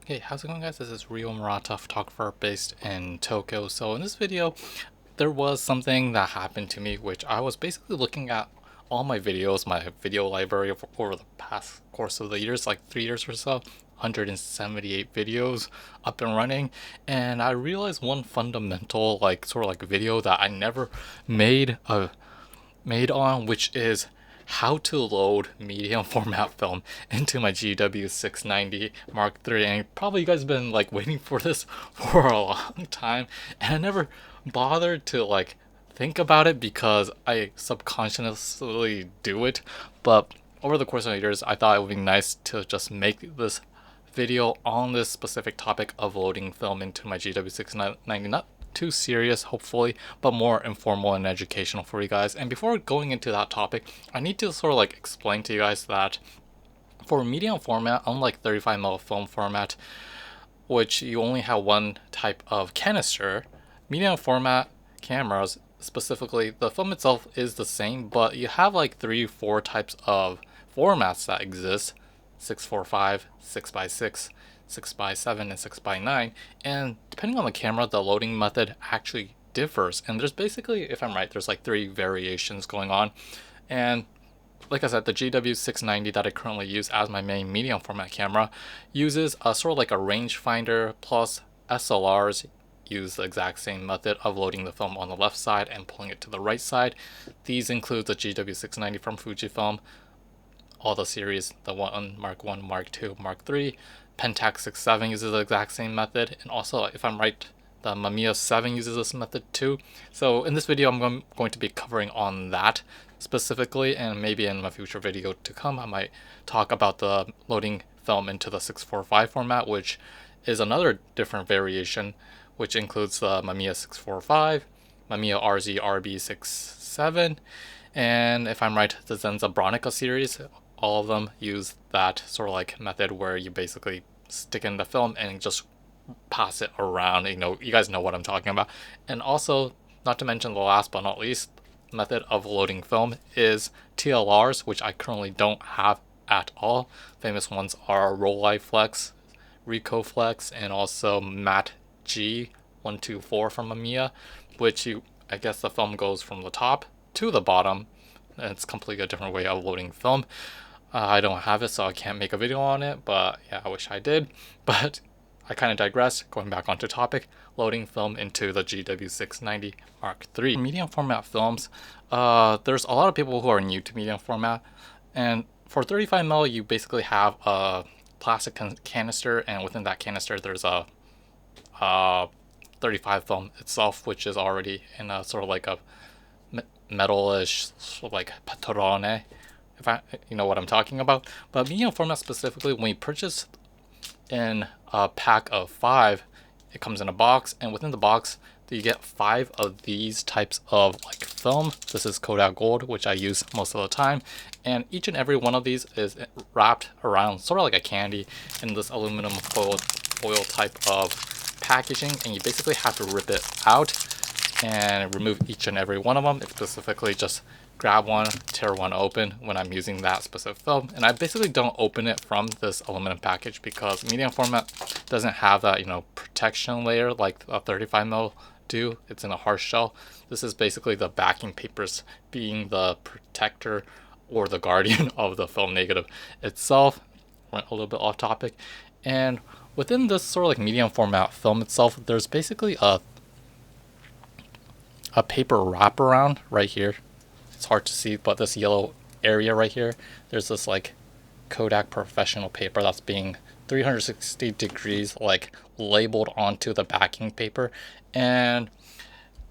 Hey, how's it going, guys? This is Rio Murata, photographer based in Tokyo. So in this video, there was something that happened to me, which I was basically looking at all my videos, my video library over the past course of the years, like 3 years or so, 178 videos up and running, and I realized one fundamental, like sort of like video that I never made a made on, which is how to load medium format film into my GW690 Mark III. And probably you guys have been like waiting for this for a long time, and I never bothered to like think about it because I subconsciously do it. But over the course of the years, I thought it would be nice to just make this video on this specific topic of loading film into my GW690. Not too serious, hopefully, but more informal and educational for you guys. And before going into that topic, I need to sort of like explain to you guys that for medium format, unlike 35mm film format, which you only have one type of canister, medium format cameras, specifically, the film itself is the same, but you have like 3 or 4 types of formats that exist: 645, 6x6, 6x7, and 6x9. And depending on the camera, the loading method actually differs. And there's basically, if I'm right, there's like 3 variations going on. And like I said, the GW690 that I currently use as my main medium format camera uses a sort of like a rangefinder plus SLRs use the exact same method of loading the film on the left side and pulling it to the right side. These include the GW690 from Fujifilm, all the series, the one Mark 1, Mark 2, Mark 3. Pentax 67 uses the exact same method, and also, if I'm right, the Mamiya 7 uses this method too. So in this video, I'm going to be covering on that specifically, and maybe in my future video to come, I might talk about the loading film into the 645 format, which is another different variation, which includes the Mamiya 645, Mamiya RZ RB67, and if I'm right, the Zenza Bronica series. All of them use that sort of like method where you basically stick in the film and just pass it around. You guys know what I'm talking about. And also, not to mention the last but not least method of loading film is TLRs, which I currently don't have at all. Famous ones are Rolei Flex, Ricoh Flex, and also Matte G124 from Mamiya, which I guess the film goes from the top to the bottom. It's completely a different way of loading film. I don't have it, so I can't make a video on it, but yeah, I wish I did. But I kind of digress. Going back onto topic, loading film into the GW690 Mark III. Medium format films, there's a lot of people who are new to medium format, and for 35mm, you basically have a plastic canister, and within that canister, there's a 35 film itself, which is already in a sort of like a metalish, sort of like patrone, if you know what I'm talking about. But medium format specifically, when you purchase in a pack of 5, it comes in a box, and within the box you get 5 of these types of like film. This is Kodak Gold, which I use most of the time, and each and every one of these is wrapped around sort of like a candy in this aluminum foil type of packaging, and you basically have to rip it out and remove each and every one of them. It's specifically just grab one, tear one open when I'm using that specific film. And I basically don't open it from this aluminum package because medium format doesn't have that, protection layer like a 35mm do. It's in a hard shell. This is basically the backing papers being the protector or the guardian of the film negative itself. Went a little bit off topic. And within this sort of like medium format film itself, there's basically a paper wraparound right here. It's hard to see, but this yellow area right here, there's this like Kodak professional paper that's being 360 degrees like labeled onto the backing paper. And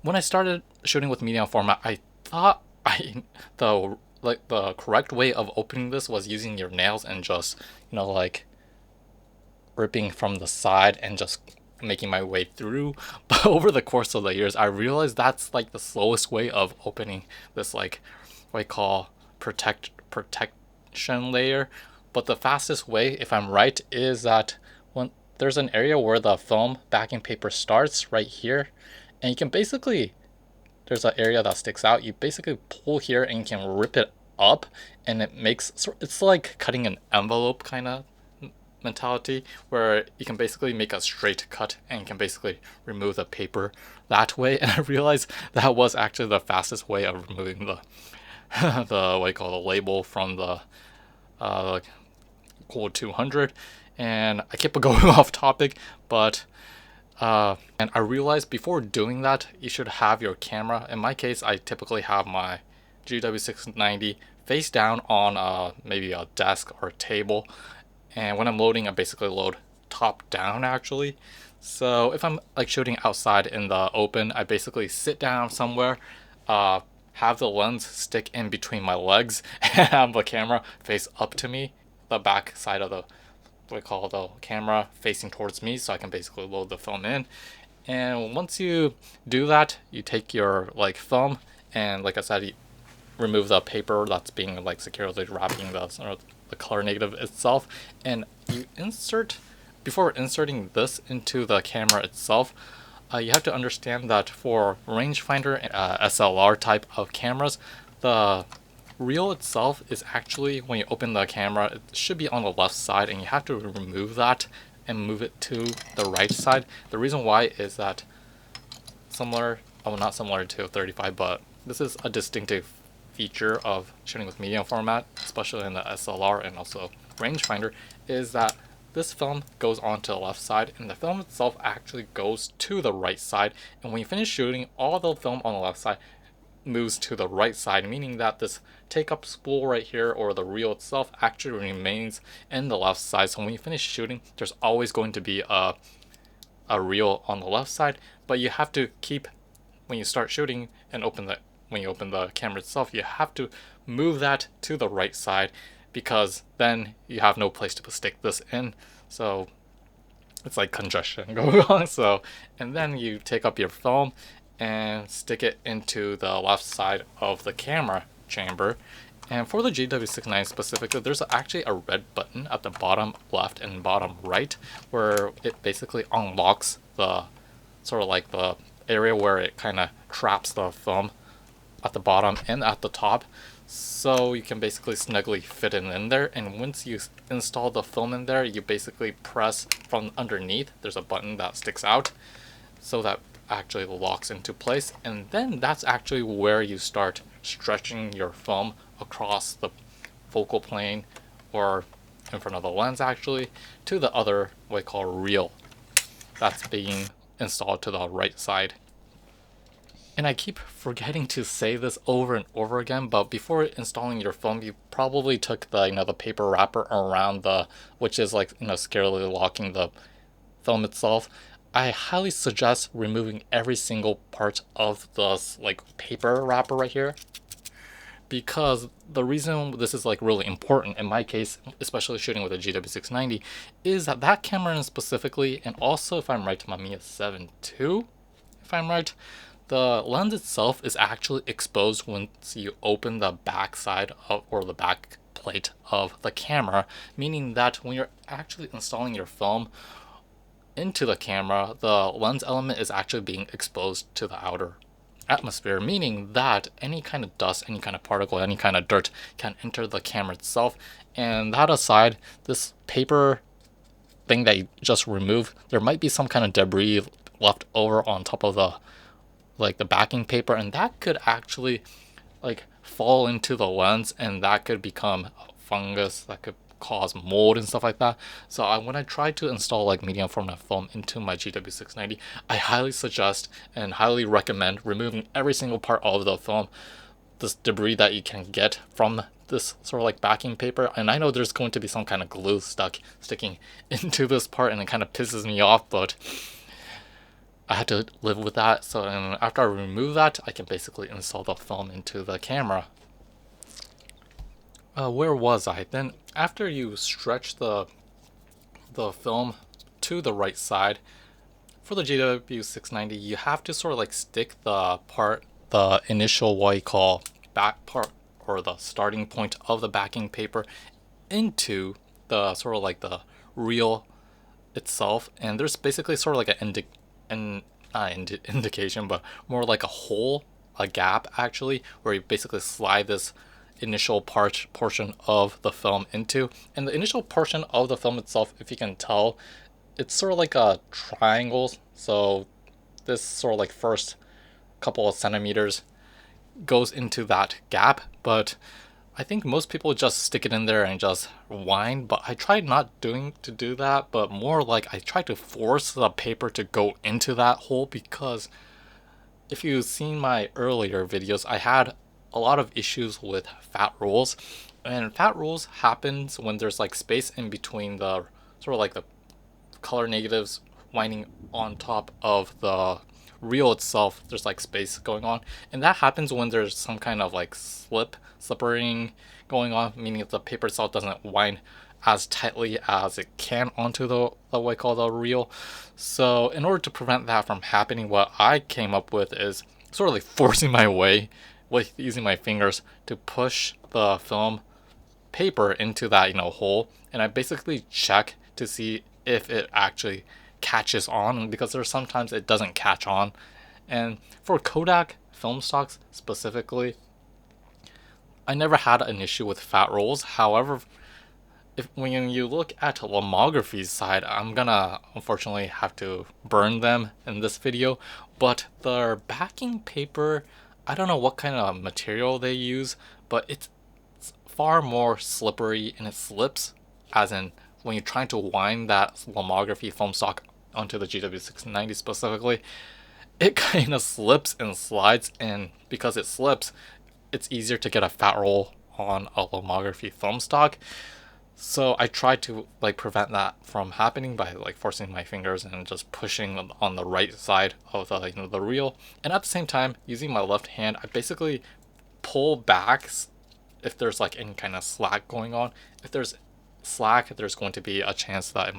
when I started shooting with medium format, I thought the correct way of opening this was using your nails and just like ripping from the side and just making my way through. But over the course of the years, I realized that's like the slowest way of opening this like what I call protection layer. But the fastest way, if I'm right, is that when there's an area where the film backing paper starts right here, and you can basically, there's an area that sticks out, you basically pull here and you can rip it up, and it's like cutting an envelope kind of mentality where you can basically make a straight cut and you can basically remove the paper that way. And I realized that was actually the fastest way of removing the the what you call the label from the Cool 200. And I kept going off topic, but and I realized before doing that, you should have your camera. In my case, I typically have my GW690 face down on maybe a desk or a table. And when I'm loading, I basically load top down actually. So if I'm like shooting outside in the open, I basically sit down somewhere, have the lens stick in between my legs, and have the camera face up to me, the back side of the what we call the camera facing towards me, so I can basically load the film in. And once you do that, you take your like film and like I said, you remove the paper that's being like securely wrapping the color negative itself, and you insert before inserting this into the camera itself. You have to understand that for rangefinder and SLR type of cameras, the reel itself is actually, when you open the camera, it should be on the left side, and you have to remove that and move it to the right side. The reason why is that similar, oh not similar to 35, but this is a distinctive feature of shooting with medium format, especially in the SLR and also rangefinder, is that this film goes onto the left side and the film itself actually goes to the right side. And when you finish shooting, all the film on the left side moves to the right side, meaning that this take up spool right here, or the reel itself, actually remains in the left side. So when you finish shooting, there's always going to be a reel on the left side, but you have to keep, when you start shooting and when you open the camera itself, you have to move that to the right side, because then you have no place to stick this in. So it's like congestion going on. So, and then you take up your film and stick it into the left side of the camera chamber. And for the GW690 specifically, there's actually a red button at the bottom left and bottom right where it basically unlocks the sort of like the area where it kind of traps the film at the bottom and at the top, so you can basically snugly fit it in there. And once you install the film in there, you basically press from underneath, there's a button that sticks out, so that actually locks into place. And then that's actually where you start stretching your film across the focal plane, or in front of the lens actually, to the other what we call reel that's being installed to the right side. And I keep forgetting to say this over and over again, but before installing your film, you probably took the the paper wrapper around the, which is like scarily locking the film itself. I highly suggest removing every single part of this like paper wrapper right here, because the reason this is like really important in my case, especially shooting with a GW690, is that that camera specifically, and also if I'm right, my Mamiya 7 II, if I'm right, the lens itself is actually exposed once you open the back side of, or the back plate of the camera, meaning that when you're actually installing your film into the camera, the lens element is actually being exposed to the outer atmosphere, meaning that any kind of dust, any kind of particle, any kind of dirt can enter the camera itself. And that aside, this paper thing that you just removed, there might be some kind of debris left over on top of the like the backing paper, and that could actually like fall into the lens, and that could become fungus that could cause mold and stuff like that. So when I try to install like medium format film into my GW690, I highly suggest and highly recommend removing every single part of the film, this debris that you can get from this sort of like backing paper. And I know there's going to be some kind of glue sticking into this part, and it kind of pisses me off, but I had to live with that. So after I remove that, I can basically install the film into the camera. Where was I? Then after you stretch the film to the right side, for the GW690, you have to sort of like stick the initial what you call back part, or the starting point of the backing paper, into the sort of like the reel itself. And there's basically sort of like an indication, but more like a hole, a gap actually, where you basically slide this initial portion of the film into. And the initial portion of the film itself, if you can tell, it's sort of like a triangle. So this sort of like first couple of centimeters goes into that gap, but I think most people just stick it in there and just wind, but I tried not to do that, but more like I tried to force the paper to go into that hole, because if you've seen my earlier videos, I had a lot of issues with fat rolls, and fat rolls happens when there's like space in between the sort of like the color negatives winding on top of the reel itself. There's like space going on, and that happens when there's some kind of like slippering going on, meaning that the paper itself doesn't wind as tightly as it can onto the what I call the reel. So in order to prevent that from happening, what I came up with is sort of like forcing my way with using my fingers to push the film paper into that hole, and I basically check to see if it actually catches on, because there's sometimes it doesn't catch on. And for Kodak film stocks specifically, I never had an issue with fat rolls. However, when you look at lomography's side, I'm gonna unfortunately have to burn them in this video, but their backing paper, I don't know what kind of material they use, but it's far more slippery, and it slips, as in when you're trying to wind that lomography film stock onto the GW690 specifically, it kind of slips and slides, and because it slips, it's easier to get a fat roll on a lomography film stock. So I try to like prevent that from happening by like forcing my fingers and just pushing on the right side of the the reel, and at the same time using my left hand, I basically pull back if there's like any kind of slack going on. If there's slack, there's going to be a chance that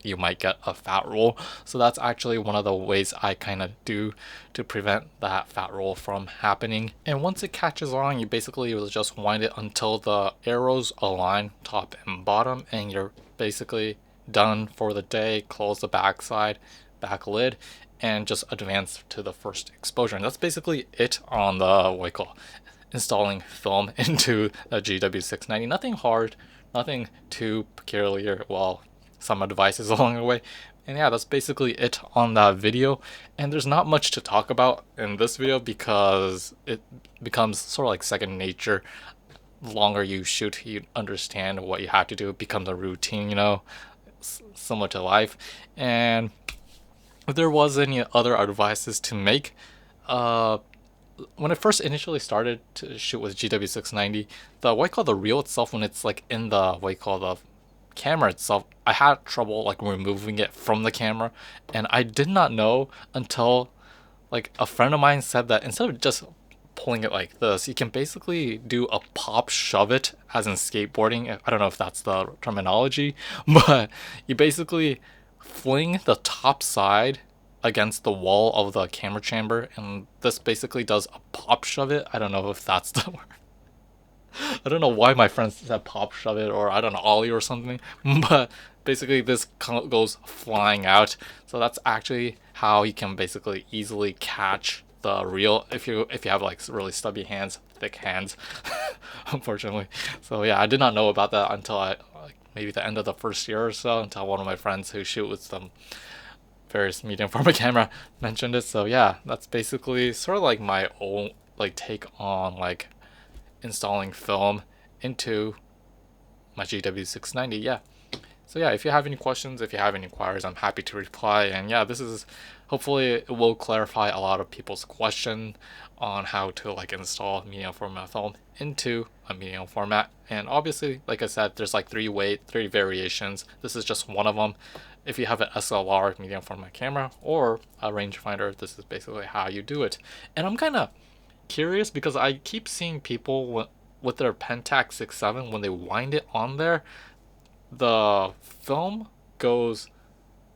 you might get a fat roll. So that's actually one of the ways I kind of do to prevent that fat roll from happening. And once it catches on, you basically will just wind it until the arrows align top and bottom, and you're basically done for the day. Close the back lid, and just advance to the first exposure. And that's basically it on the what I call installing film into a GW690. Nothing hard, nothing too peculiar. Well, some advices along the way. And yeah, that's basically it on that video. And there's not much to talk about in this video because it becomes sort of like second nature. The longer you shoot, you understand what you have to do. It becomes a routine, similar to life. And if there was any other advices to make, when I first initially started to shoot with GW690, the what I call the reel itself, when it's like in the what I call the camera itself, I had trouble like removing it from the camera, and I did not know until like a friend of mine said that instead of just pulling it like this, you can basically do a pop shove it, as in skateboarding. I don't know if that's the terminology, but you basically fling the top side against the wall of the camera chamber, and this basically does a pop shove it. I don't know if that's the word. I don't know why my friends said pop shove it, or I don't know, ollie or something, but basically this goes flying out. So that's actually how you can basically easily catch the reel if you have like really stubby hands, thick hands, unfortunately. So yeah, I did not know about that until maybe the end of the first year or so, until one of my friends who shoot with some various medium format camera mentioned it. So yeah, that's basically sort of like my own like take on like installing film into my GW690. Yeah, so yeah, if you have any questions, if you have any inquiries, I'm happy to reply. And yeah, this is hopefully it will clarify a lot of people's question on how to like install medium format film into a medium format. And obviously, like I said, there's like three variations. This is just one of them. If you have an SLR medium format camera or a rangefinder, this is basically how you do it. And I'm kind of curious because I keep seeing people with their Pentax 6.7, when they wind it on there, the film goes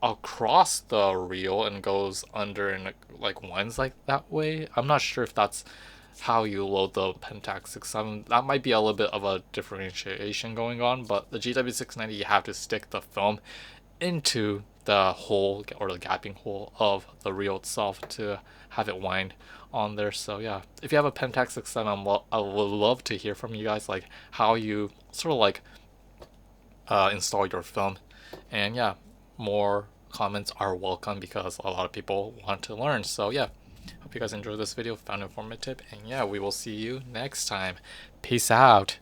across the reel and goes under and like winds like that way. I'm not sure if that's how you load the Pentax 6.7. That might be a little bit of a differentiation going on, but the GW690, you have to stick the film into the hole or the gapping hole of the reel itself to have it wind on there. So yeah, if you have a Pentax 67, I would love to hear from you guys, like how you sort of like install your film. And yeah, more comments are welcome because a lot of people want to learn. So yeah, hope you guys enjoyed this video, found it informative, and yeah, we will see you next time. Peace out.